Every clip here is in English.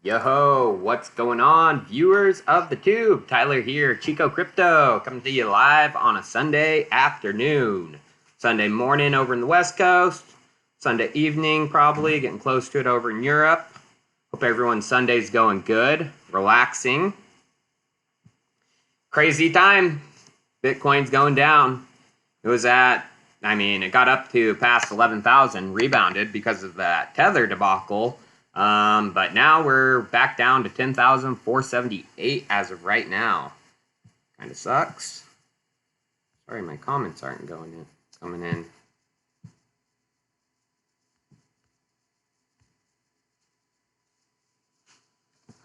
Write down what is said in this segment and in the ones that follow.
Yo, what's going on, viewers of the tube? Tyler here, Chico Crypto, coming to you live on a Sunday afternoon. Sunday morning over in the West Coast, Sunday evening probably, getting close to it over in Europe. Hope everyone's Sunday's going good, relaxing. Crazy time. Bitcoin's going down. It got up to past 11,000, rebounded because of that Tether debacle. But now we're back down to 10,478 as of right now. Kind of sucks. Sorry, my comments aren't coming in.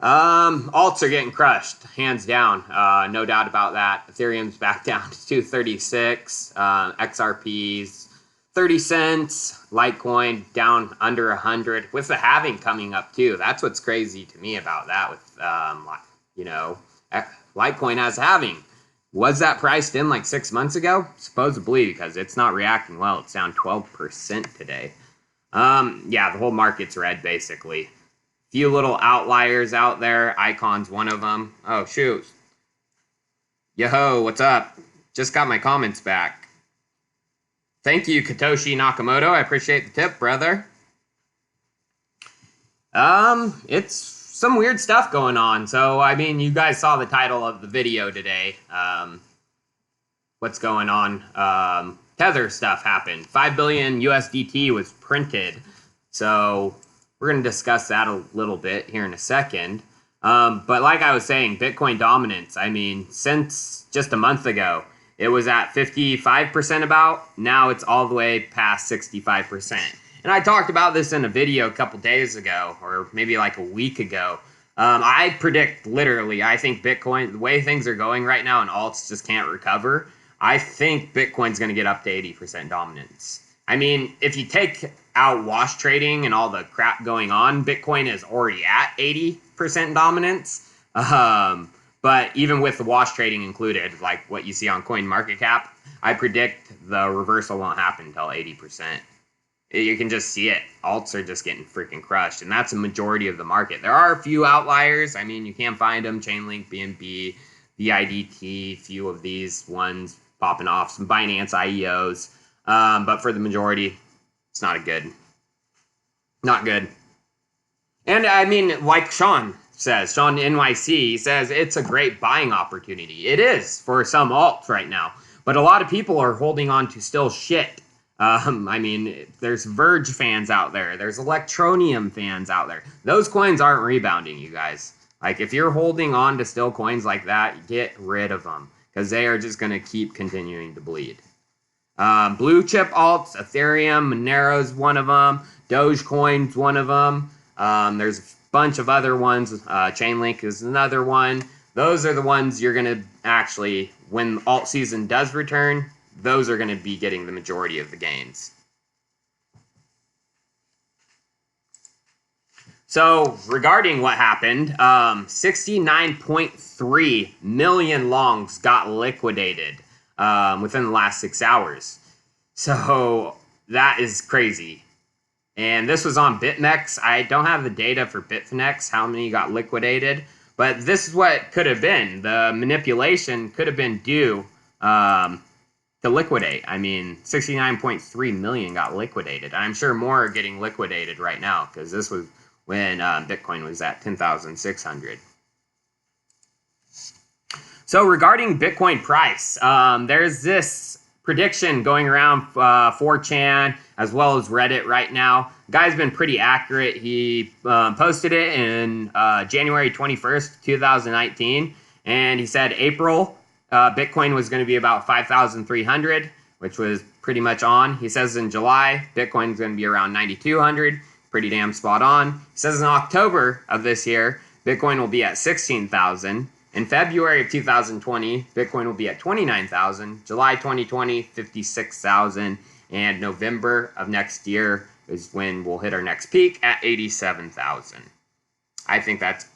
Alts are getting crushed, hands down. No doubt about that. Ethereum's back down to 236. XRP's 30 cents. Litecoin down under 100 with the halving coming up too. That's what's crazy to me about that. With Litecoin has halving. Was that priced in like 6 months ago? Supposedly, because it's not reacting well. It's down 12% today. The whole market's red basically. Few little outliers out there. Icon's one of them. Oh, shoot. Yo, what's up? Just got my comments back. Thank you, Katoshi Nakamoto. I appreciate the tip, brother. It's some weird stuff going on. So, I mean, you guys saw the title of the video today. What's going on? Tether stuff happened. 5 billion USDT was printed. So we're going to discuss that a little bit here in a second. But like I was saying, Bitcoin dominance, I mean, since just a month ago, it was at 55% about. Now it's all the way past 65%. And I talked about this in a video a couple days ago, or maybe like a week ago. I predict literally, I think Bitcoin, the way things are going right now and alts just can't recover, I think Bitcoin's going to get up to 80% dominance. I mean, if you take out wash trading and all the crap going on, Bitcoin is already at 80% dominance. But even with the wash trading included, like what you see on CoinMarketCap, I predict the reversal won't happen until 80%. You can just see it. Alts are just getting freaking crushed, and that's a majority of the market. There are a few outliers. I mean, you can find them. Chainlink, BNB, VIDT, few of these ones popping off. Some Binance IEOs. But for the majority, it's not good. Not good. And I mean, like Sean NYC, he says it's a great buying opportunity. It is for some alts right now. But a lot of people are holding on to still shit. I mean, there's Verge fans out there. There's Electronium fans out there. Those coins aren't rebounding, you guys. Like, if you're holding on to still coins like that, get rid of them. Because they are just going to keep continuing to bleed. Blue chip alts, Ethereum, Monero's one of them. Dogecoin's one of them. There's a bunch of other ones. Chainlink is another one. Those are the ones you're going to actually, when alt season does return, those are going to be getting the majority of the gains. So regarding what happened, 69.3 million longs got liquidated within the last 6 hours. So that is crazy. And this was on BitMEX. I don't have the data for Bitfinex, how many got liquidated. But this is what could have been. The manipulation could have been due to liquidate. I mean, 69.3 million got liquidated. I'm sure more are getting liquidated right now because this was when Bitcoin was at 10,600. So regarding Bitcoin price, there's this prediction going around 4chan as well as Reddit right now. The guy's been pretty accurate. He posted it in January 21st, 2019, and he said April Bitcoin was going to be about 5,300, which was pretty much on. He says in July, Bitcoin's going to be around 9,200, pretty damn spot on. He says in October of this year, Bitcoin will be at 16,000. In February of 2020, Bitcoin will be at 29,000. July 2020, 56,000. And November of next year is when we'll hit our next peak at 87,000. I think that's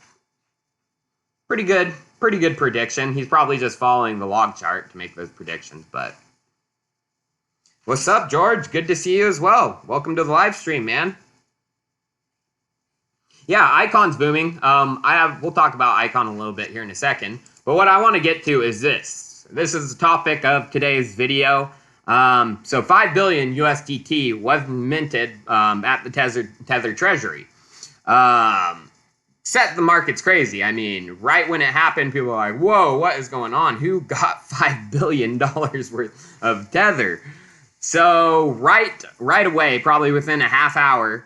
pretty good prediction. He's probably just following the log chart to make those predictions, but what's up, George? Good to see you as well. Welcome to the live stream, man. Yeah, Icon's booming. We'll talk about Icon a little bit here in a second. But what I want to get to is this. This is the topic of today's video. So 5 billion USDT was minted at the Tether Treasury. Set the markets crazy. I mean, right when it happened, people were like, whoa, what is going on? Who got $5 billion worth of Tether? So right away, probably within a half hour,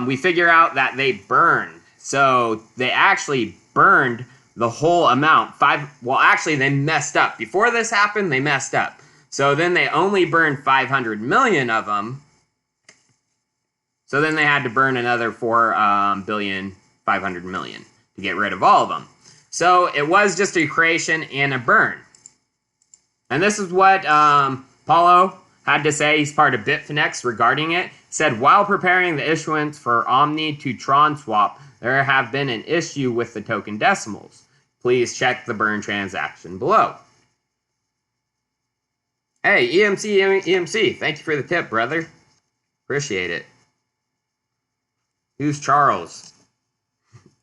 we figure out that they burned. So they actually burned the whole amount. Well, actually, they messed up. Before this happened, they messed up. So then they only burned 500 million of them. So then they had to burn another 4 billion 500 million to get rid of all of them. So it was just a creation and a burn. And this is what Paulo had to say. He's part of Bitfinex regarding it. Said, while preparing the issuance for Omni to Tron swap, there have been an issue with the token decimals. Please check the burn transaction below. Hey, EMC, thank you for the tip, brother. Appreciate it. Who's Charles?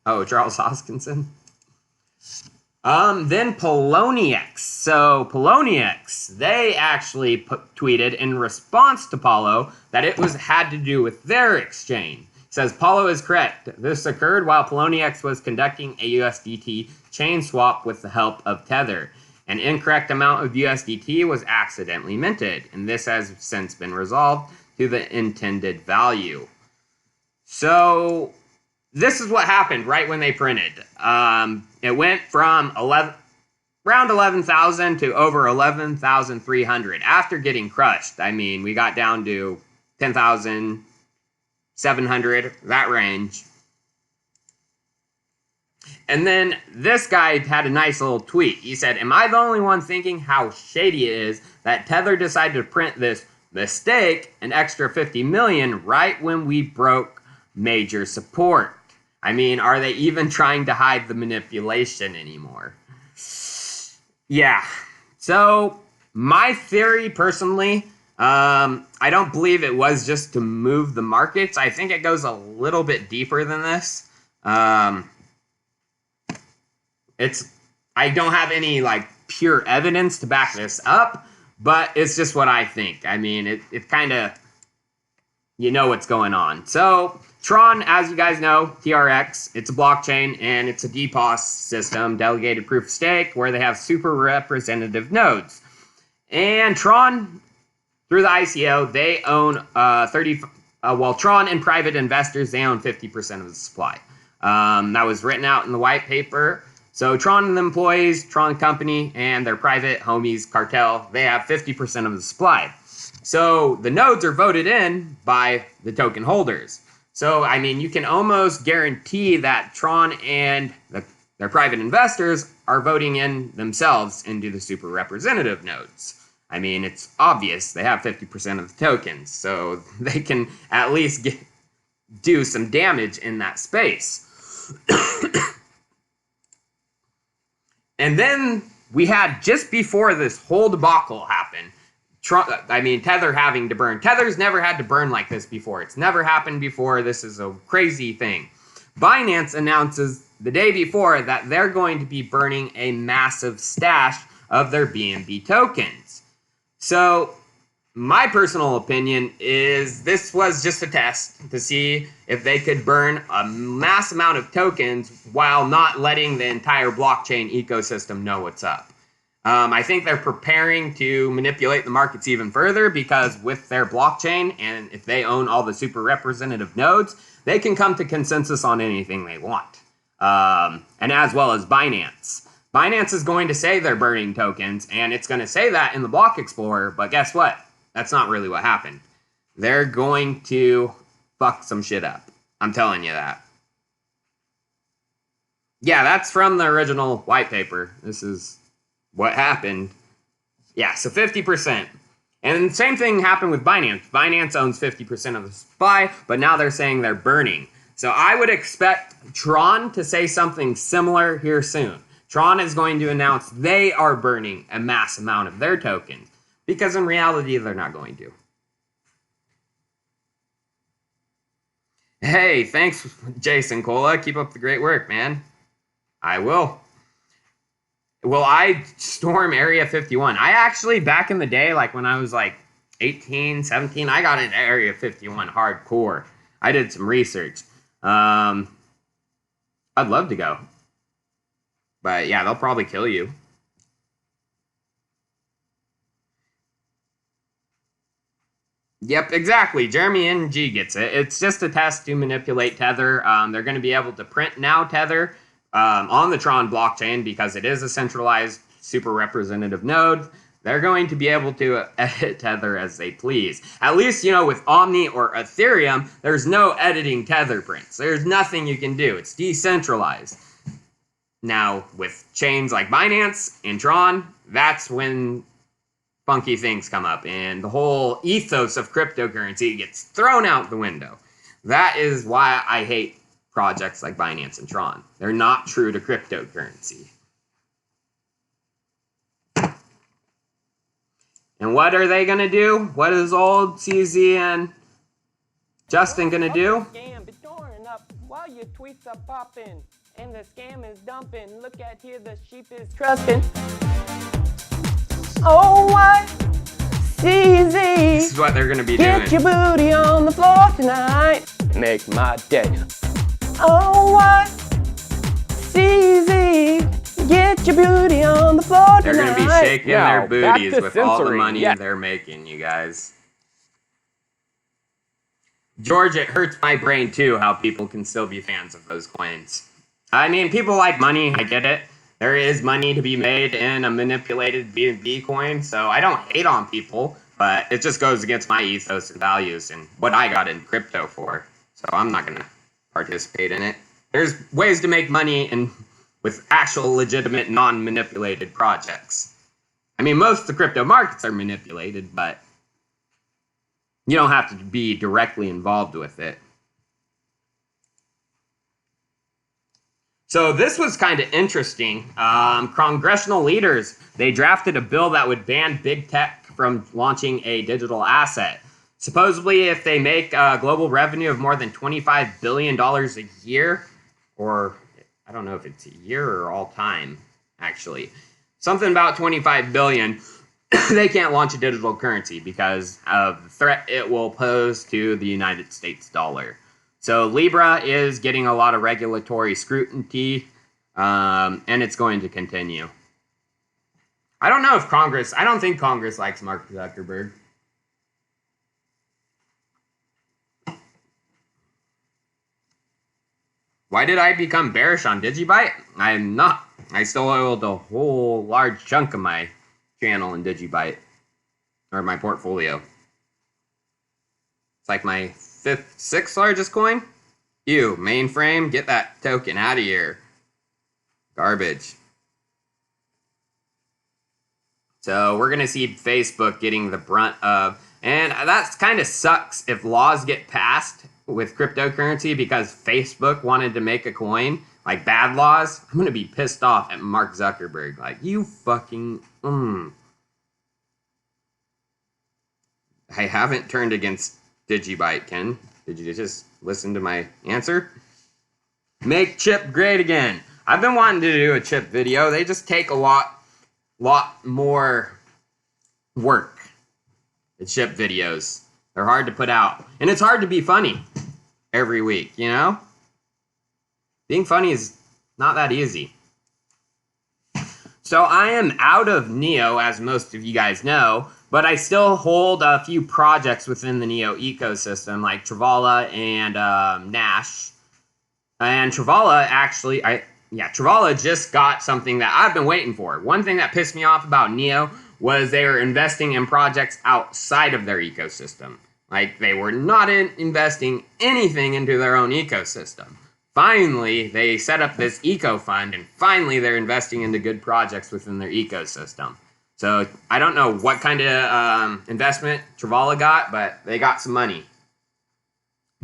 Oh, Charles Hoskinson. Then Poloniex. So Poloniex, they actually tweeted in response to Paulo that it had to do with their exchange. It says, Paulo is correct. This occurred while Poloniex was conducting a USDT chain swap with the help of Tether. An incorrect amount of USDT was accidentally minted, and this has since been resolved to the intended value. So this is what happened right when they printed. It went from around 11,000 to over 11,300 after getting crushed. I mean, we got down to 10,700, that range. And then this guy had a nice little tweet. He said, am I the only one thinking how shady it is that Tether decided to print this mistake, an extra 50 million, right when we broke major support? I mean, are they even trying to hide the manipulation anymore? Yeah. So, my theory, personally, I don't believe it was just to move the markets. I think it goes a little bit deeper than this. I don't have any, pure evidence to back this up, but it's just what I think. I mean, it kind of, you know what's going on. So, Tron, as you guys know, TRX, it's a blockchain, and it's a DPoS system, delegated proof of stake, where they have super representative nodes. And Tron, through the ICO, they own Tron and private investors, they own 50% of the supply. That was written out in the white paper. So Tron and the employees, Tron Company, and their private homies, Cartel, they have 50% of the supply. So the nodes are voted in by the token holders. So, I mean, you can almost guarantee that Tron and their private investors are voting in themselves into the super representative nodes. I mean, it's obvious they have 50% of the tokens, so they can at least do some damage in that space. And then we had, just before this whole debacle happened, Tether having to burn. Tether's never had to burn like this before. It's never happened before. This is a crazy thing. Binance announces the day before that they're going to be burning a massive stash of their BNB tokens. So, my personal opinion is this was just a test to see if they could burn a mass amount of tokens while not letting the entire blockchain ecosystem know what's up. I think they're preparing to manipulate the markets even further because with their blockchain, and if they own all the super representative nodes, they can come to consensus on anything they want. And as well as Binance. Binance is going to say they're burning tokens, and it's going to say that in the Block Explorer, but guess what? That's not really what happened. They're going to fuck some shit up. I'm telling you that. Yeah, that's from the original white paper. This is what happened. Yeah, so 50%. And the same thing happened with Binance. Binance owns 50% of the supply, but now they're saying they're burning. So I would expect Tron to say something similar here soon. Tron is going to announce they are burning a mass amount of their tokens, because in reality, they're not going to. Hey, thanks, Jason Cola. Keep up the great work, man. I will. Will I storm Area 51? I actually, back in the day, like when I was like 18, 17, I got into Area 51 hardcore. I did some research. I'd love to go. But yeah, they'll probably kill you. Yep, exactly. Jeremy NG gets it. It's just a test to manipulate Tether. They're going to be able to print now Tether on the Tron blockchain because it is a centralized super representative node. They're going to be able to edit Tether as they please. At least, you know, with Omni or Ethereum, there's no editing Tether prints. There's nothing you can do. It's decentralized. Now, with chains like Binance and Tron, that's when funky things come up and the whole ethos of cryptocurrency gets thrown out the window. That is why I hate projects like Binance and Tron. They're not true to cryptocurrency. And what are they going to do? What is old CZ and Justin going to do? While your tweets are popping and the scam is dumping. Look at here, the sheep is trusting. Oh, what? CZ. This is what they're going to be doing. Get your booty on the floor tonight. Make my day. Oh, what? CZ. Get your booty on the floor tonight. They're going to be shaking their booties with all the money they're making, you guys. George, it hurts my brain too how people can still be fans of those coins. I mean, people like money, I get it. There is money to be made in a manipulated BNB coin, so I don't hate on people, but it just goes against my ethos and values and what I got in crypto for. So I'm not going to participate in it. There's ways to make money with actual legitimate non-manipulated projects. I mean, most of the crypto markets are manipulated, but you don't have to be directly involved with it. So this was kind of interesting. Congressional leaders, they drafted a bill that would ban big tech from launching a digital asset. Supposedly, if they make a global revenue of more than $25 billion a year, or I don't know if it's a year or all time, actually. Something about $25 billion, they can't launch a digital currency because of the threat it will pose to the United States dollar. So Libra is getting a lot of regulatory scrutiny, and it's going to continue. I don't know if I don't think Congress likes Mark Zuckerberg. Why did I become bearish on Digibyte? I'm not. I still hold a whole large chunk of my channel in Digibyte, or my portfolio. It's like my sixth largest coin. Ew, mainframe, get that token out of here. Garbage. So we're going to see Facebook getting the brunt of, and that kind of sucks if laws get passed with cryptocurrency because Facebook wanted to make a coin, like bad laws. I'm going to be pissed off at Mark Zuckerberg. Like, you fucking, I haven't turned against Digibyte, Ken. Did you just listen to my answer? Make chip great again. I've been wanting to do a chip video. They just take a lot more work. The chip videos. They're hard to put out. And it's hard to be funny every week, you know? Being funny is not that easy. So I am out of Neo, as most of you guys know, but I still hold a few projects within the Neo ecosystem, like Travala and Nash. And Travala actually, Travala just got something that I've been waiting for. One thing that pissed me off about Neo was they were investing in projects outside of their ecosystem. Like, they were not investing anything into their own ecosystem. Finally, they set up this eco fund, and finally they're investing into good projects within their ecosystem. So I don't know what kind of investment Travala got, but they got some money.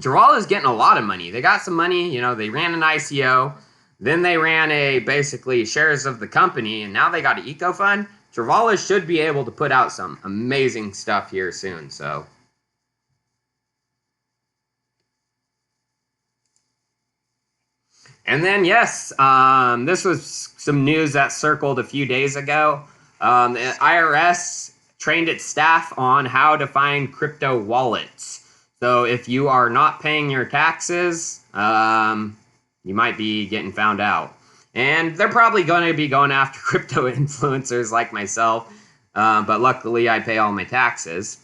Travala's getting a lot of money. They got some money, you know, they ran an ICO, then they ran basically shares of the company, and now they got an eco fund. Travala should be able to put out some amazing stuff here soon, so. And then, yes, this was some news that circled a few days ago. The IRS trained its staff on how to find crypto wallets. So if you are not paying your taxes, you might be getting found out. And they're probably going to be going after crypto influencers like myself. But luckily, I pay all my taxes.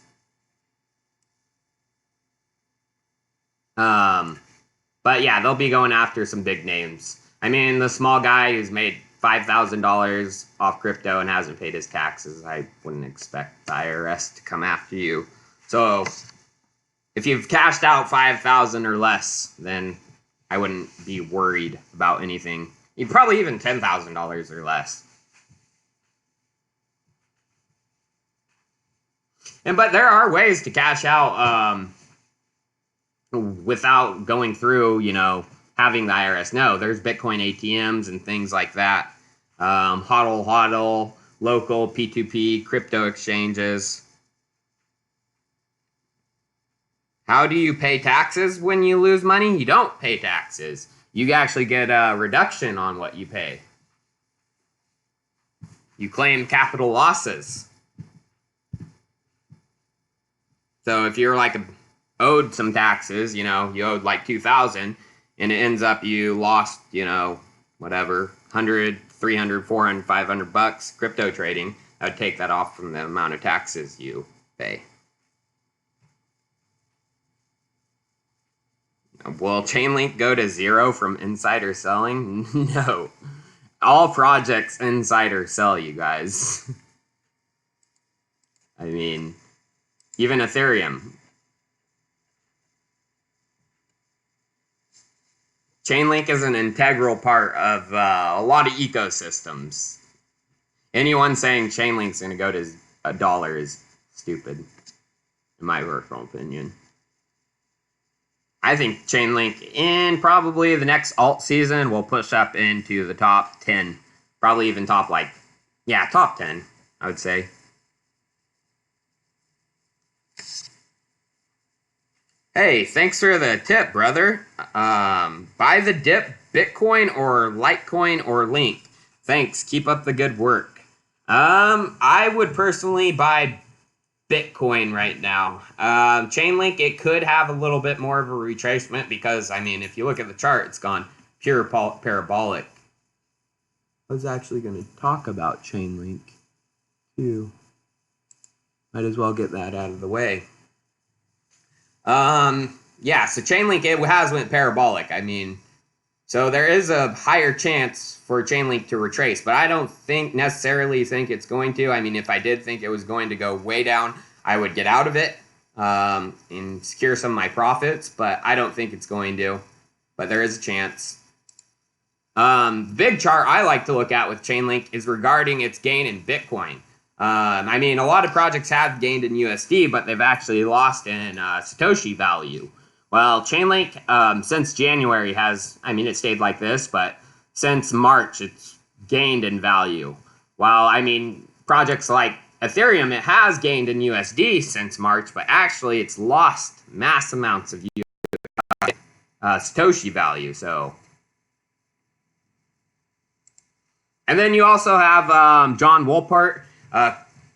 But yeah, they'll be going after some big names. I mean, the small guy who's made $5,000 off crypto and hasn't paid his taxes, I wouldn't expect the IRS to come after you. So if you've cashed out $5,000 or less, then I wouldn't be worried about anything. You'd probably even $10,000 or less. But there are ways to cash out without going through, having the IRS know. There's Bitcoin ATMs and things like that. HODL, local P2P crypto exchanges. How do you pay taxes when you lose money? You don't pay taxes. You actually get a reduction on what you pay. You claim capital losses. So if you're owed some taxes, you owed like $2,000, and it ends up you lost, whatever, 100, 300, 400, 500 bucks crypto trading, I would take that off from the amount of taxes you pay. Will Chainlink go to zero from insider selling? No. All projects insider sell, you guys. I mean, even Ethereum. Chainlink is an integral part of a lot of ecosystems. Anyone saying Chainlink's going to go to $1 is stupid, in my personal opinion. I think Chainlink in probably the next alt season will push up into the top 10. Probably even top 10, I would say. Hey, thanks for the tip, brother. Buy the dip, Bitcoin or Litecoin or Link. Thanks, keep up the good work. I would personally buy Bitcoin right now. Chainlink, it could have a little bit more of a retracement because, I mean, if you look at the chart, it's gone pure parabolic. I was actually going to talk about Chainlink, too. Might as well get that out of the way. Yeah, so Chainlink, it has went parabolic. I mean, so there is a higher chance for Chainlink to retrace, but I don't necessarily think it's going to. I mean, if I did think it was going to go way down, I would get out of it and secure some of my profits, but I don't think it's going to. But there is a chance. Big chart I like to look at with Chainlink is regarding its gain in Bitcoin. I mean, a lot of projects have gained in USD, but they've actually lost in Satoshi value. Well, Chainlink, since January it stayed like this, but since March, it's gained in value. While, I mean, projects like Ethereum, it has gained in USD since March, but actually it's lost mass amounts of Satoshi value, so. And then you also have John Wolpert,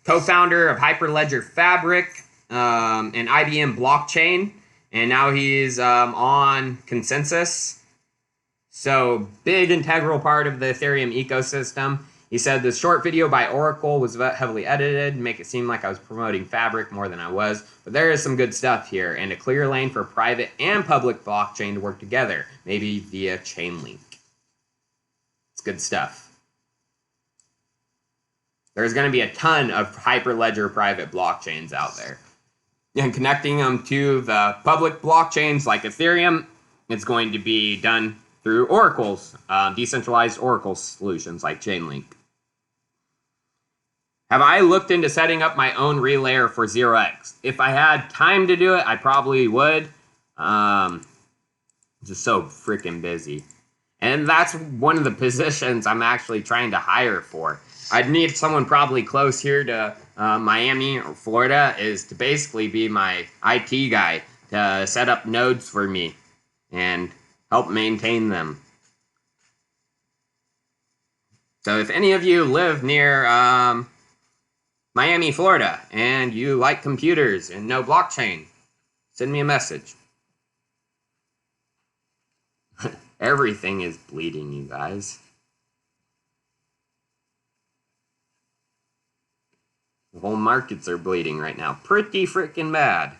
co-founder of Hyperledger Fabric and IBM Blockchain, and now he's on Consensus. So, big integral part of the Ethereum ecosystem. He said this short video by Oracle was heavily edited to make it seem like I was promoting Fabric more than I was, but there is some good stuff here, and a clear lane for private and public blockchain to work together, maybe via Chainlink. It's good stuff. There's going to be a ton of Hyperledger private blockchains out there. And connecting them to the public blockchains like Ethereum, it's going to be done through Oracle's, decentralized Oracle solutions like Chainlink. Have I looked into setting up my own relayer for 0x? If I had time to do it, I probably would. Just so freaking busy. And that's one of the positions I'm actually trying to hire for. I'd need someone probably close here to Miami or Florida is to basically be my IT guy to set up nodes for me and help maintain them. So if any of you live near Miami, Florida, and you like computers and no blockchain, send me a message. Everything is bleeding, you guys. The whole markets are bleeding right now. Pretty freaking bad.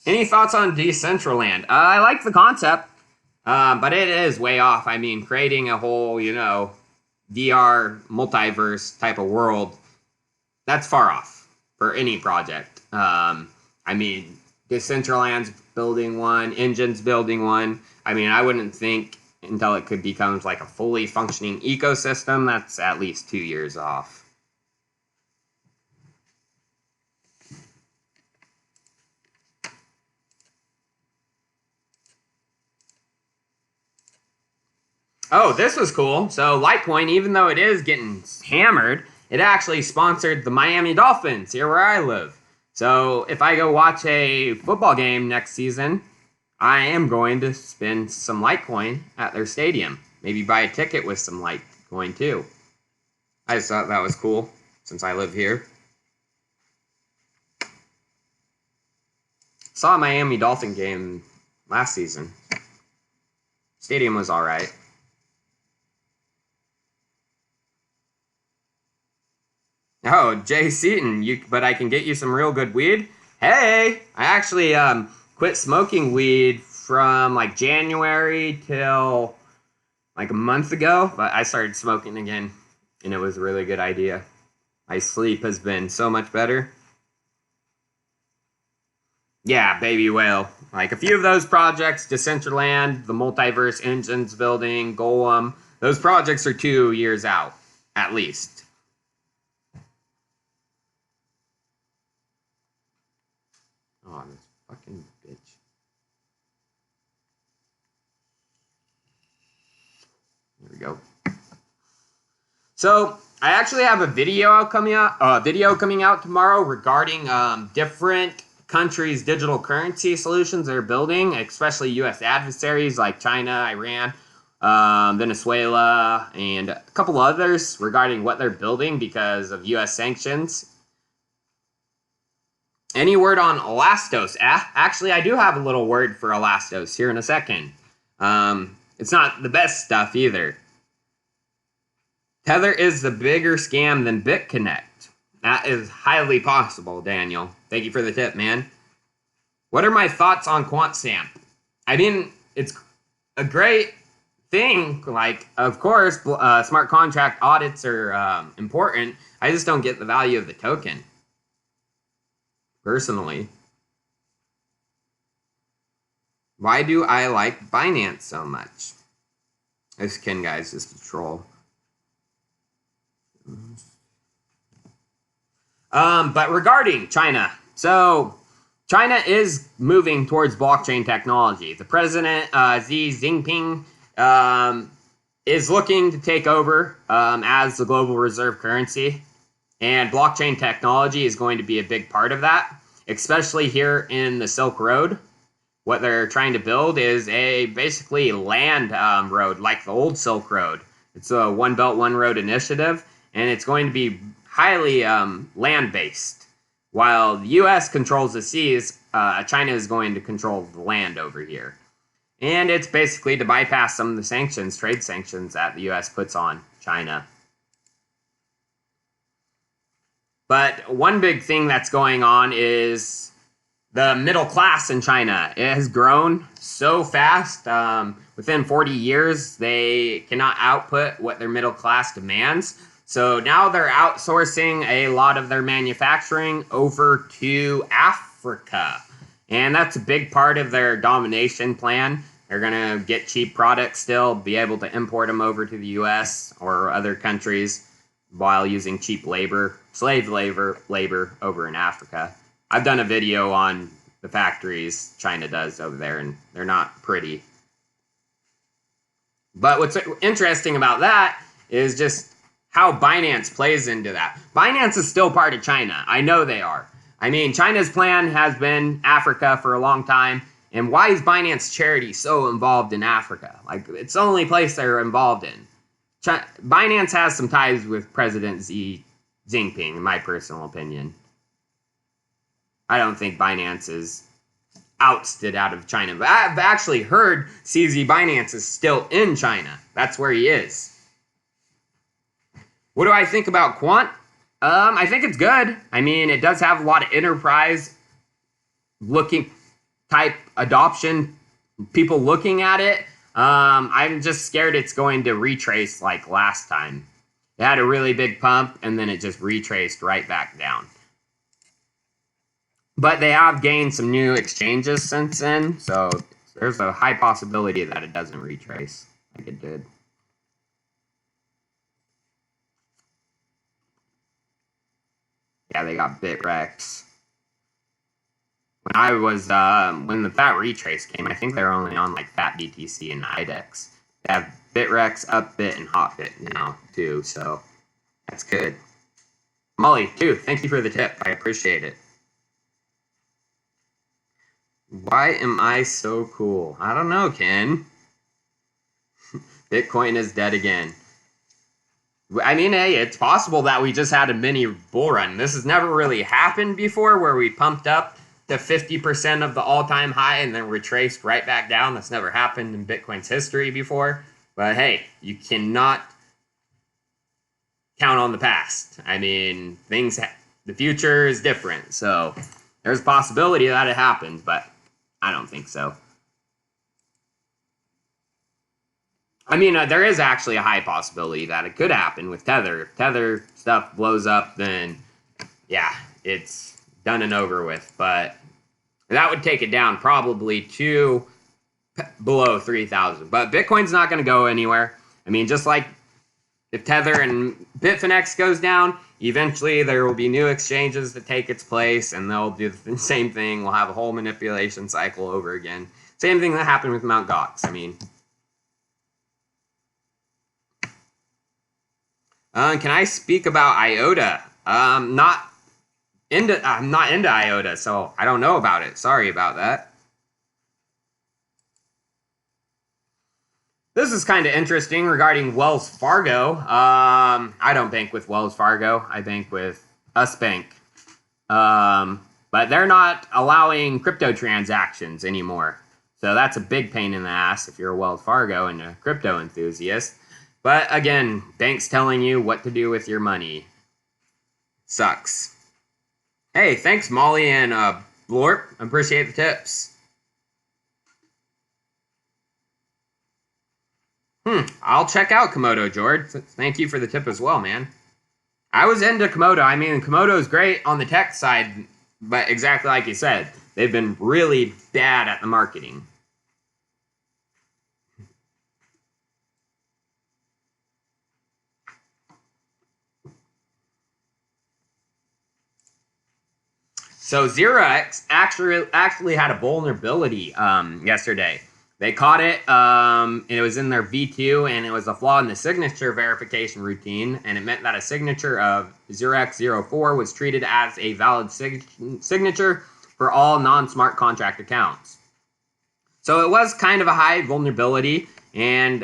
Any thoughts on Decentraland? I like the concept, but it is way off. I mean, creating a whole, VR multiverse type of world, that's far off for any project. I mean, Decentraland's building one, Engine's building one. I mean, I wouldn't think until it could become like a fully functioning ecosystem, that's at least 2 years off. Oh, this was cool. So Litecoin, even though it is getting hammered, it actually sponsored the Miami Dolphins here where I live. So if I go watch a football game next season, I am going to spend some Litecoin at their stadium. Maybe buy a ticket with some Litecoin too. I just thought that was cool since I live here. Saw a Miami Dolphin game last season. Stadium was all right. Oh, Jay Seaton, but I can get you some real good weed? Hey, I actually quit smoking weed from like January till like a month ago, but I started smoking again, and it was a really good idea. My sleep has been so much better. Yeah, Baby Whale. Like a few of those projects, Decentraland, the Multiverse Engines building, Golem, those projects are 2 years out, at least. Oh, this fucking bitch. There we go. So I actually have a video coming out tomorrow regarding different countries' digital currency solutions they're building, especially U.S. adversaries like China, Iran, Venezuela, and a couple others regarding what they're building because of U.S. sanctions. Any word on Elastos? Actually, I do have a little word for Elastos here in a second. It's not the best stuff either. Tether is the bigger scam than BitConnect. That is highly possible, Daniel. Thank you for the tip, man. What are my thoughts on QuantStamp? I mean, it's a great thing. Like, of course, smart contract audits are important. I just don't get the value of the token. Personally. Why do I like Binance so much? This Ken guy's just a troll. But regarding China, so China is moving towards blockchain technology. The president, Xi Jinping, is looking to take over as the global reserve currency. And blockchain technology is going to be a big part of that, especially here in the Silk Road. What they're trying to build is a basically land road, like the old Silk Road. It's a One Belt, One Road initiative, and it's going to be highly land-based. While the U.S. controls the seas, China is going to control the land over here. And it's basically to bypass some of the sanctions, trade sanctions that the U.S. puts on China. But one big thing that's going on is the middle class in China. It has grown so fast. Within 40 years, they cannot output what their middle class demands. So now they're outsourcing a lot of their manufacturing over to Africa. And that's a big part of their domination plan. They're going to get cheap products still, be able to import them over to the U.S. or other countries while using cheap labor, slave labor over in Africa. I've done a video on the factories China does over there, and they're not pretty. But what's interesting about that is just how Binance plays into that. Binance is still part of China. I know they are. I mean, China's plan has been Africa for a long time. And why is Binance Charity so involved in Africa? Like, it's the only place they're involved in. Binance has some ties with President Xi Jinping, in my personal opinion. I don't think Binance is ousted out of China. But I've actually heard CZ Binance is still in China. That's where he is. What do I think about Quant? I think it's good. I mean, it does have a lot of enterprise looking type adoption, people looking at it. I'm just scared it's going to retrace like last time. It had a really big pump, and then it just retraced right back down. But they have gained some new exchanges since then, so there's a high possibility that it doesn't retrace like it did. Yeah, they got Bitrex. When the Fat Retrace came, I think they're only on like Fat BTC and IDEX. They have Bitrex, Upbit, and Hotbit now too, so that's good. Molly, too, thank you for the tip. I appreciate it. Why am I so cool? I don't know, Ken. Bitcoin is dead again. I mean, hey, it's possible that we just had a mini bull run. This has never really happened before, where we pumped up to 50% of the all-time high and then retraced right back down. That's never happened in Bitcoin's history before. But hey, you cannot count on the past. I mean, the future is different. So there's a possibility that it happens, but I don't think so. I mean, there is actually a high possibility that it could happen with Tether. If Tether stuff blows up, then yeah, it's done and over with. But that would take it down probably to below 3,000. But Bitcoin's not going to go anywhere. I mean, just like if Tether and Bitfinex goes down, eventually there will be new exchanges that take its place, and they'll do the same thing. We'll have a whole manipulation cycle over again. Same thing that happened with Mt. Gox. I mean, can I speak about IOTA? I'm not into IOTA, so I don't know about it. Sorry about that. This is kind of interesting regarding Wells Fargo. I don't bank with Wells Fargo. I bank with Us Bank. But they're not allowing crypto transactions anymore. So that's a big pain in the ass if you're a Wells Fargo and a crypto enthusiast. But again, banks telling you what to do with your money sucks. Hey, thanks Molly and Blorp. Appreciate the tips. I'll check out Komodo, George. Thank you for the tip as well, man. I was into Komodo. I mean, Komodo's great on the tech side, but exactly like you said, they've been really bad at the marketing. So 0x actually had a vulnerability yesterday. They caught it, and it was in their V2, and it was a flaw in the signature verification routine, and it meant that a signature of 0x04 was treated as a valid signature for all non-smart contract accounts. So it was kind of a high vulnerability, and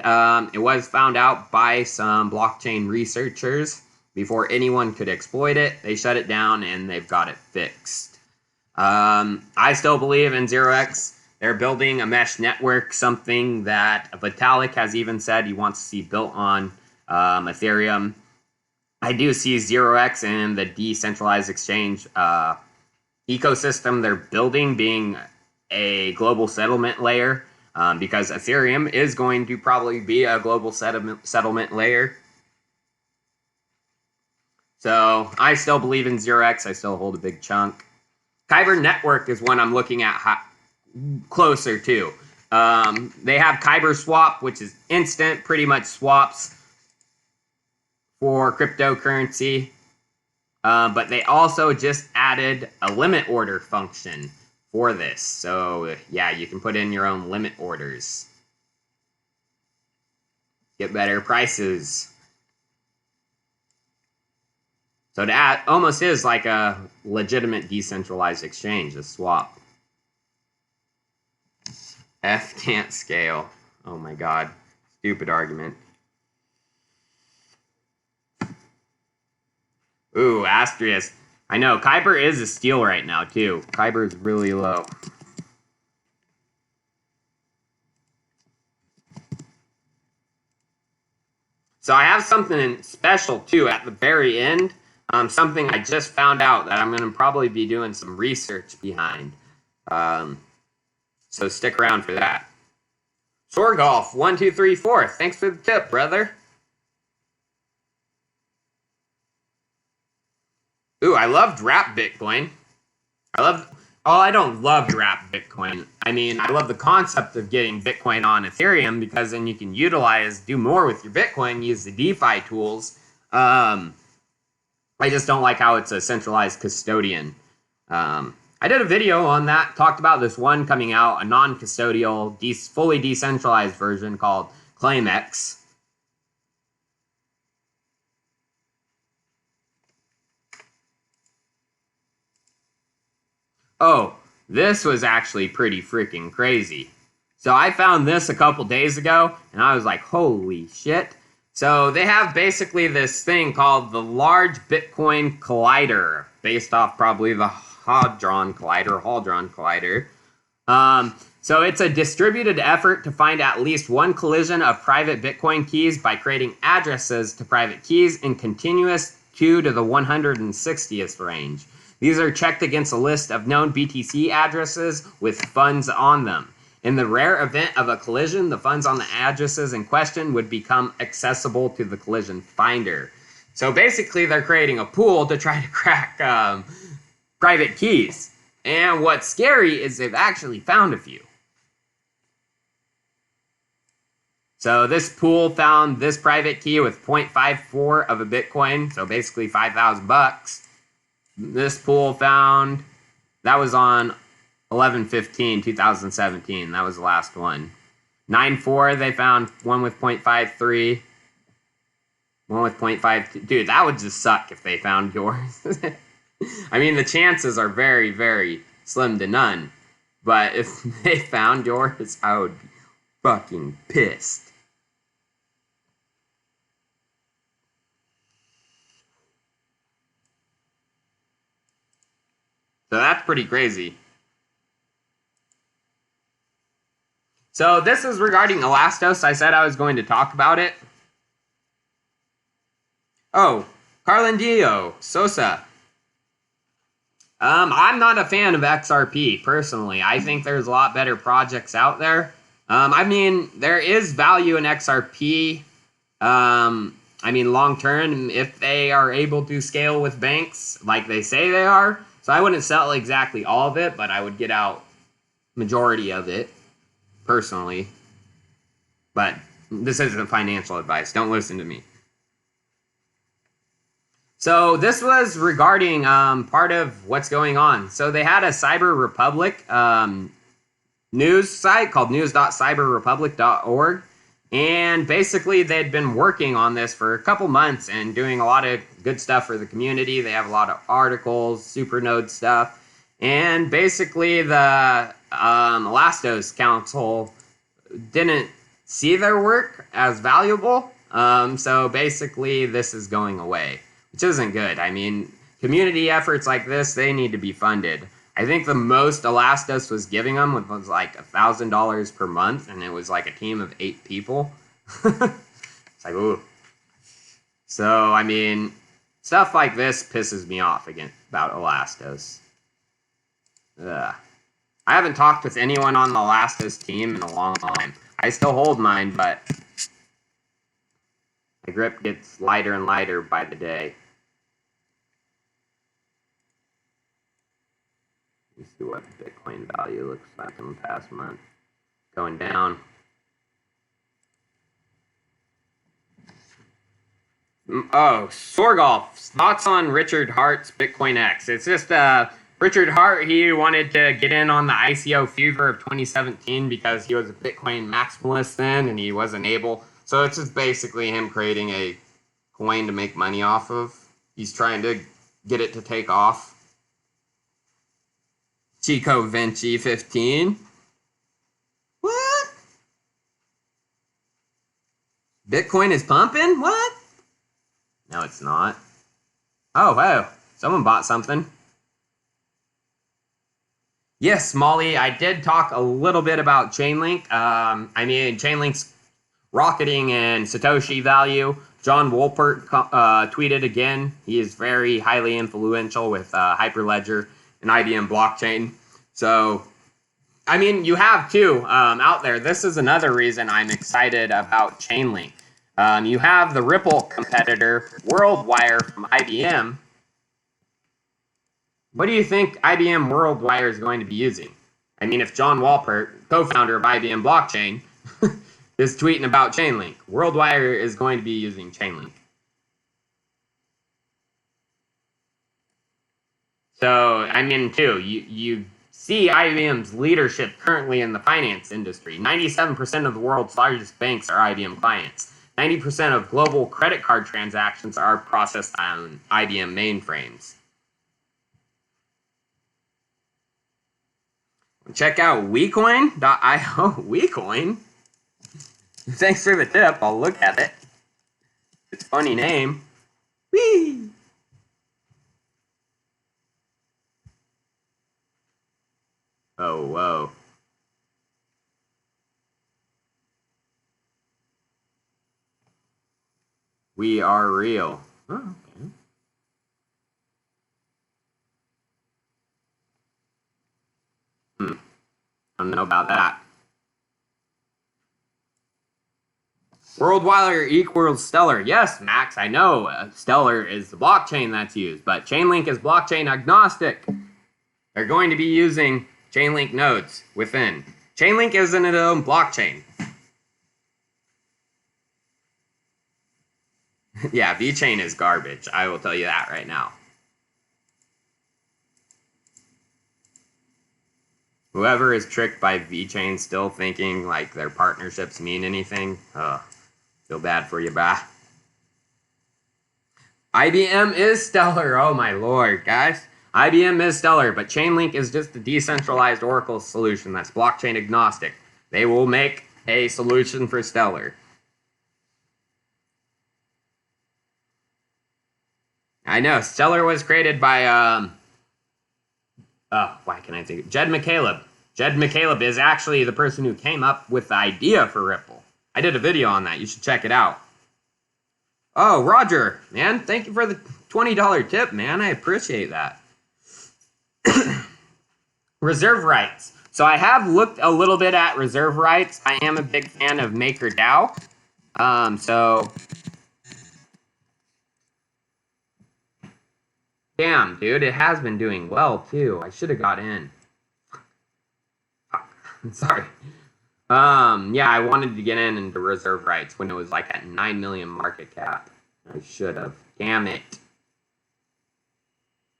it was found out by some blockchain researchers before anyone could exploit it. They shut it down, and they've got it fixed. I still believe in 0x. They're building a mesh network, something that Vitalik has even said he wants to see built on Ethereum. I do see 0x and the decentralized exchange ecosystem they're building being a global settlement layer, because Ethereum is going to probably be a global settlement layer. So I still believe in 0x. I still hold a big chunk. Kyber Network is one I'm looking at closer to. They have Kyber Swap, which is instant, pretty much swaps for cryptocurrency. But they also just added a limit order function for this. So yeah, you can put in your own limit orders. Get better prices. So that almost is like a legitimate decentralized exchange, a swap. F can't scale. Oh my god. Stupid argument. Ooh, Astrius. I know, Kyber is a steal right now, too. Kyber is really low. So I have something special, too, at the very end. Something I just found out that I'm going to probably be doing some research behind. So stick around for that. Sorgolf, 1234. Thanks for the tip, brother. Ooh, I loved Wrap Bitcoin. I don't love Wrap Bitcoin. I mean, I love the concept of getting Bitcoin on Ethereum because then you can do more with your Bitcoin, use the DeFi tools. I just don't like how it's a centralized custodian. I did a video on that, talked about this one coming out, a non-custodial, fully decentralized version called ClaimX. Oh, this was actually pretty freaking crazy. So I found this a couple days ago, and I was like, holy shit. So they have basically this thing called the Large Bitcoin Collider, based off probably the Hadron Collider. So it's a distributed effort to find at least one collision of private Bitcoin keys by creating addresses to private keys in continuous 2 to the 160th range. These are checked against a list of known BTC addresses with funds on them. In the rare event of a collision, the funds on the addresses in question would become accessible to the collision finder. So basically, they're creating a pool to try to crack private keys. And what's scary is they've actually found a few. So this pool found this private key with 0.54 of a Bitcoin, so basically $5,000. This pool found, that was on 11/15/2017. That was the last one. 9/4, they found one with 0.53. One with 0.52. Dude, that would just suck if they found yours. I mean, the chances are very, very slim to none. But if they found yours, I would be fucking pissed. So that's pretty crazy. So this is regarding Elastos. I said I was going to talk about it. Oh, Carlindio Sosa. I'm not a fan of XRP, personally. I think there's a lot better projects out there. I mean, there is value in XRP. I mean, long term, if they are able to scale with banks like they say they are. So I wouldn't sell exactly all of it, but I would get out majority of it, personally. But this isn't financial advice. Don't listen to me. So this was regarding part of what's going on. So they had a Cyber Republic news site called news.cyberrepublic.org. And basically, they'd been working on this for a couple months and doing a lot of good stuff for the community. They have a lot of articles, Supernode stuff. And basically, the Elastos Council didn't see their work as valuable. So basically, this is going away, which isn't good. I mean, community efforts like this, they need to be funded. I think the most Elastos was giving them was like $1,000 per month, and it was like a team of 8 people. It's like, ooh. So, I mean, stuff like this pisses me off about Elastos. Ugh. I haven't talked with anyone on the Elastos team in a long time. I still hold mine, but my grip gets lighter and lighter by the day. Let's see what Bitcoin value looks like in the past month. Going down. Oh, Sorgolf. Thoughts on Richard Hart's Bitcoin X. It's just Richard Hart, he wanted to get in on the ICO fever of 2017 because he was a Bitcoin maximalist then and he wasn't able. So it's just basically him creating a coin to make money off of. He's trying to get it to take off. Chico Vinci 15. What? Bitcoin is pumping? What? No, it's not. Oh, wow. Someone bought something. Yes, Molly, I did talk a little bit about Chainlink. I mean, Chainlink's rocketing in Satoshi value. John Wolpert tweeted again. He is very highly influential with Hyperledger and IBM blockchain. So, I mean, you have two out there. This is another reason I'm excited about Chainlink. You have the Ripple competitor, WorldWire from IBM. What do you think IBM WorldWire is going to be using? I mean, if John Wolpert, co-founder of IBM Blockchain, is tweeting about Chainlink, WorldWire is going to be using Chainlink. So, I mean, too, you see IBM's leadership currently in the finance industry. 97% of the world's largest banks are IBM clients. 90% of global credit card transactions are processed on IBM mainframes. Check out wecoin.io. Wecoin? Thanks for the tip. I'll look at it. It's a funny name. Whee! Oh, whoa. We are real. Oh, okay. I don't know about that. WorldWire equals Stellar. Yes, Max, I know. Stellar is the blockchain that's used, but Chainlink is blockchain agnostic. They're going to be using Chainlink nodes within. Chainlink isn't its own blockchain. Yeah, VeChain is garbage. I will tell you that right now. Whoever is tricked by VeChain still thinking like their partnerships mean anything, feel bad for you, brah. IBM is Stellar. Oh my lord, guys. IBM is Stellar, but Chainlink is just a decentralized Oracle solution that's blockchain agnostic. They will make a solution for Stellar. I know, Stellar was created by, why can I think? Jed McCaleb. Jed McCaleb is actually the person who came up with the idea for Ripple. I did a video on that. You should check it out. Oh, Roger, man, thank you for the $20 tip, man. I appreciate that. Reserve rights. So I have looked a little bit at reserve rights. I am a big fan of MakerDAO. Damn, dude, it has been doing well, too. I should have got in. Sorry. Yeah, I wanted to get into reserve rights when it was like at 9 million market cap. I should have. Damn it.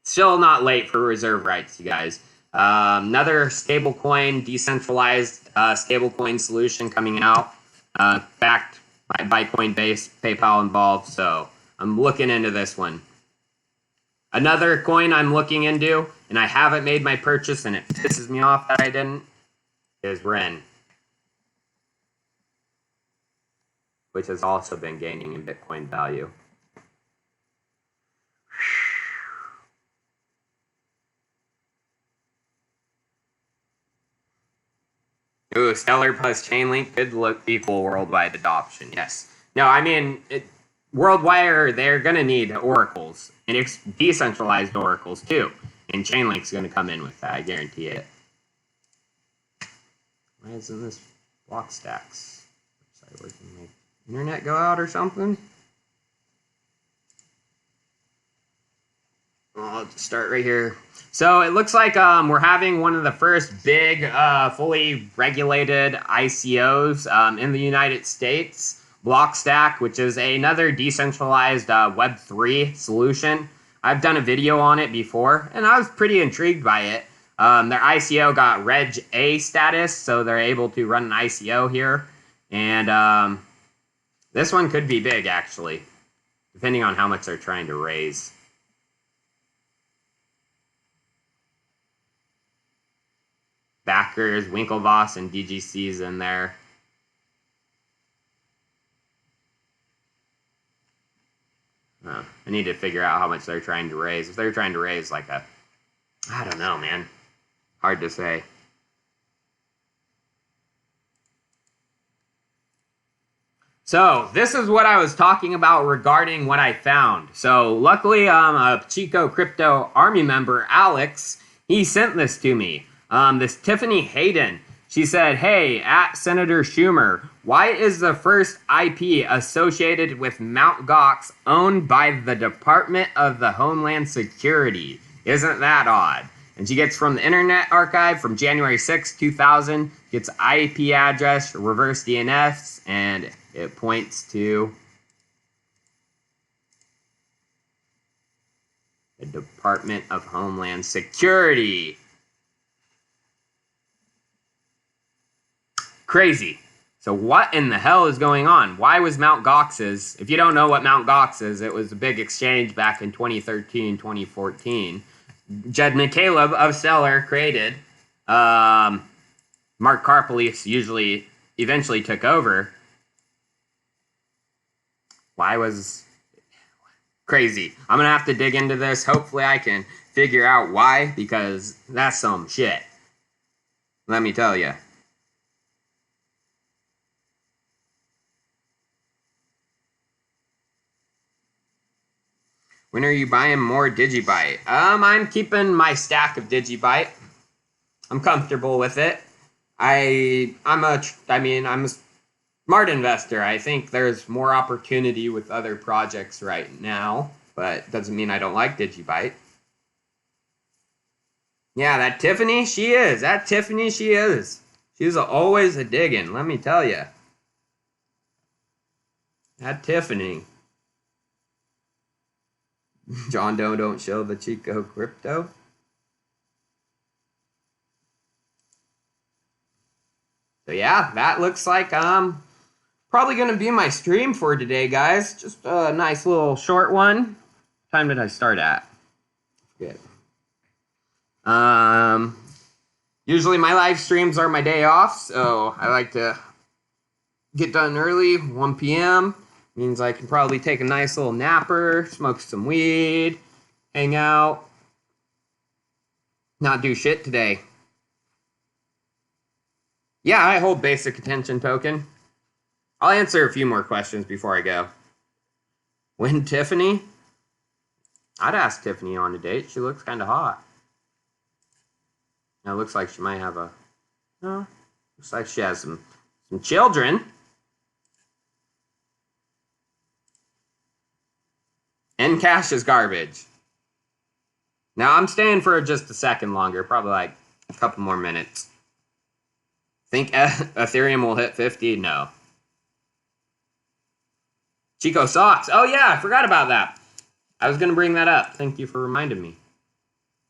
Still not late for reserve rights, you guys. Another stablecoin, decentralized stablecoin solution coming out, backed by Coinbase, PayPal involved. So I'm looking into this one. Another coin I'm looking into, and I haven't made my purchase, and it pisses me off that I didn't, is Ren, which has also been gaining in Bitcoin value. Ooh, Stellar plus Chainlink could look equal worldwide adoption. Yes. No, I mean, WorldWire, they're going to need oracles, and it's decentralized oracles too. And Chainlink's going to come in with that, I guarantee it. Why isn't this Blockstacks? Sorry, where can my internet go out or something? Well, I'll just start right here. So it looks like we're having one of the first big, fully regulated ICOs in the United States. Blockstack, which is another decentralized Web3 solution. I've done a video on it before, and I was pretty intrigued by it. Their ICO got Reg A status, so they're able to run an ICO here. And this one could be big, actually, depending on how much they're trying to raise. Backers, Winklevoss, and DGC's in there. I need to figure out how much they're trying to raise. If they're trying to raise like a, I don't know, man. Hard to say. So this is what I was talking about regarding what I found. So luckily, a Chico Crypto Army member, Alex, he sent this to me. This Tiffany Hayden. She said, hey, at Senator Schumer, why is the first IP associated with Mt. Gox owned by the Department of the Homeland Security? Isn't that odd? And she gets from the Internet Archive from January 6, 2000, gets IP address, reverse DNS, and it points to the Department of Homeland Security. Crazy. So what in the hell is going on? Why was Mt. Gox's, if you don't know what Mt. Gox is, it was a big exchange back in 2013, 2014. Jed McCaleb of Stellar created. Mark Karpeles eventually took over. Why was crazy? I'm gonna have to dig into this. Hopefully I can figure out why, because that's some shit. Let me tell you. When are you buying more Digibyte? I'm keeping my stack of Digibyte. I'm comfortable with it. I'm a smart investor. I think there's more opportunity with other projects right now, but doesn't mean I don't like Digibyte. Yeah, that Tiffany, she is. That Tiffany, she is. She's always a diggin', let me tell you. That Tiffany. John Doe don't show the Chico Crypto. So yeah, that looks like probably going to be my stream for today, guys. Just a nice little short one. What time did I start at? Good. Usually my live streams are my day off, so I like to get done early, 1 p.m. Means I can probably take a nice little napper, smoke some weed, hang out, not do shit today. Yeah, I hold basic attention token. I'll answer a few more questions before I go. When Tiffany? I'd ask Tiffany on a date. She looks kind of hot. Now it looks like she might have a... No, looks like she has some children. And cash is garbage. Now I'm staying for just a second longer, probably like a couple more minutes. Think Ethereum will hit 50? No. Chico socks. Oh yeah, I forgot about that. I was going to bring that up. Thank you for reminding me.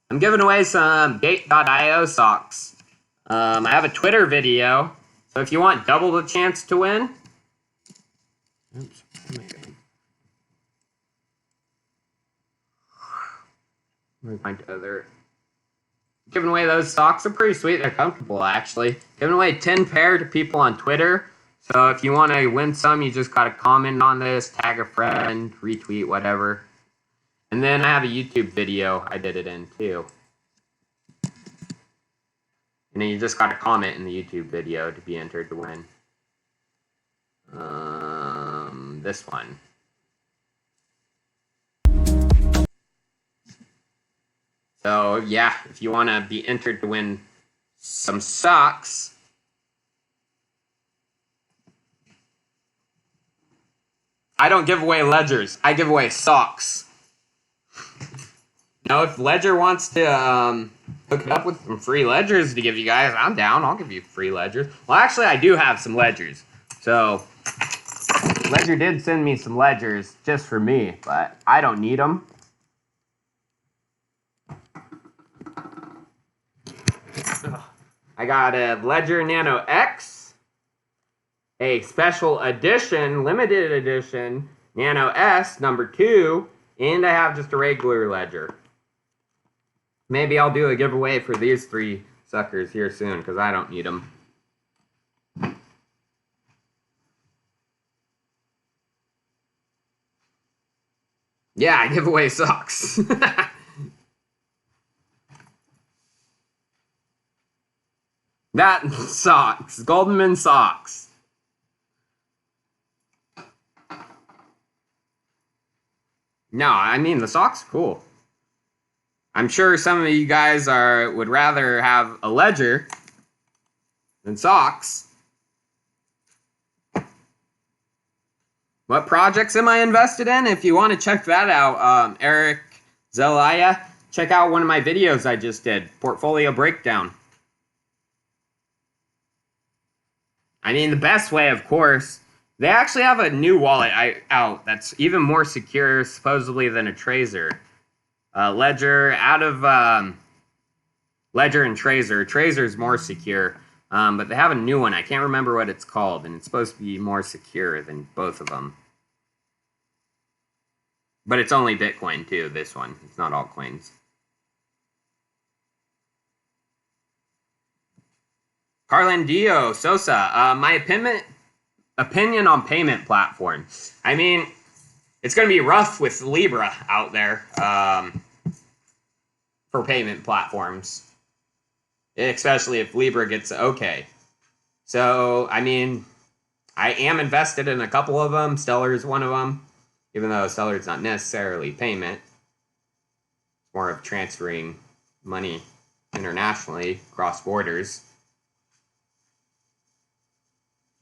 I'm giving away some Gate.io socks. I have a Twitter video, so if you want double the chance to win... Oops. Oh my God. Giving away those socks are pretty sweet. They're comfortable, actually. Giving away 10 pair to people on Twitter. So if you want to win some, you just got to comment on this, tag a friend, retweet, whatever. And then I have a YouTube video I did it in, too. And then you just got to comment in the YouTube video to be entered to win. This one. So, yeah, if you want to be entered to win some socks, I don't give away ledgers. I give away socks. Now, if Ledger wants to hook it up with some free ledgers to give you guys, I'm down. I'll give you free ledgers. Well, actually, I do have some ledgers. So, Ledger did send me some ledgers just for me, but I don't need them. I got a Ledger Nano X, a special edition, limited edition Nano S #2, and I have just a regular Ledger. Maybe I'll do a giveaway for these 3 suckers here soon, because I don't need them. Yeah, I give away socks. That socks. Goldman socks. No, I mean, the socks are cool. I'm sure some of you guys would rather have a ledger than socks. What projects am I invested in? If you want to check that out, Eric Zelaya, check out one of my videos I just did, Portfolio Breakdown. I mean, the best way, of course, they actually have a new wallet out that's even more secure, supposedly, than a Trezor. Ledger, out of Ledger and Trezor. Trezor's more secure, but they have a new one. I can't remember what it's called, and it's supposed to be more secure than both of them. But it's only Bitcoin, too, this one. It's not altcoins. Carlandio Sosa, my opinion on payment platforms. I mean, it's going to be rough with Libra out there for payment platforms, especially if Libra gets okay. So, I mean, I am invested in a couple of them. Stellar is one of them, even though Stellar is not necessarily payment. It's more of transferring money internationally, across borders.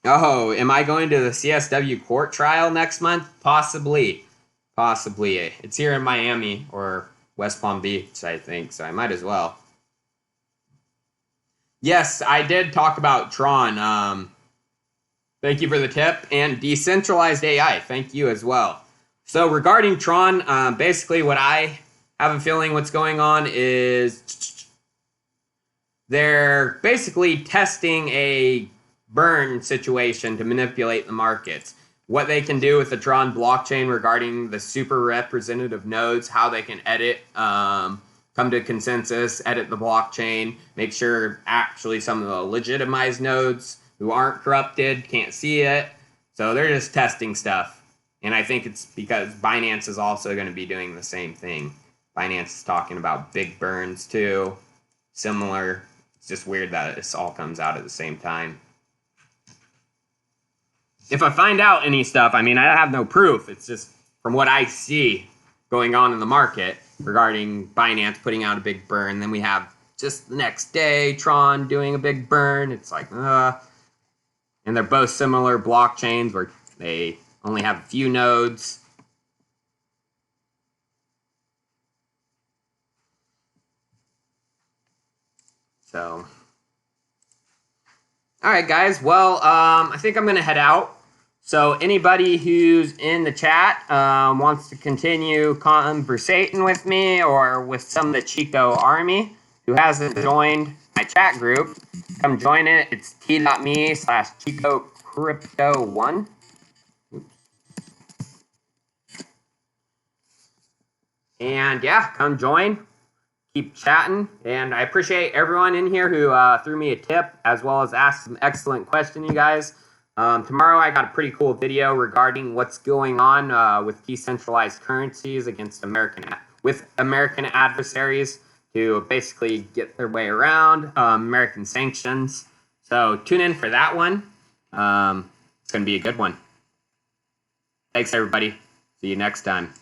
Oh, am I going to the CSW court trial next month? Possibly. Possibly. It's here in Miami or West Palm Beach, I think, so I might as well. Yes, I did talk about Tron. Thank you for the tip. And decentralized AI, thank you as well. So regarding Tron, basically what I have a feeling what's going on is they're basically testing a burn situation to manipulate the markets. What they can do with the Tron blockchain regarding the super representative nodes, how they can edit, come to consensus, edit the blockchain, make sure actually some of the legitimized nodes who aren't corrupted can't see it. So they're just testing stuff. And I think it's because Binance is also going to be doing the same thing. Binance is talking about big burns too. Similar. It's just weird that this all comes out at the same time. If I find out any stuff, I mean, I have no proof. It's just from what I see going on in the market regarding Binance putting out a big burn. Then we have just the next day, Tron doing a big burn. It's like, and they're both similar blockchains where they only have a few nodes. So, all right, guys. Well, I think I'm going to head out. So anybody who's in the chat wants to continue conversating with me or with some of the Chico army who hasn't joined my chat group, come join it. It's t.me/Chico Crypto 1. And yeah, come join. Keep chatting. And I appreciate everyone in here who threw me a tip as well as asked some excellent questions, you guys. Tomorrow I got a pretty cool video regarding what's going on with decentralized currencies against American adversaries to basically get their way around American sanctions. So tune in for that one. It's going to be a good one. Thanks, everybody. See you next time.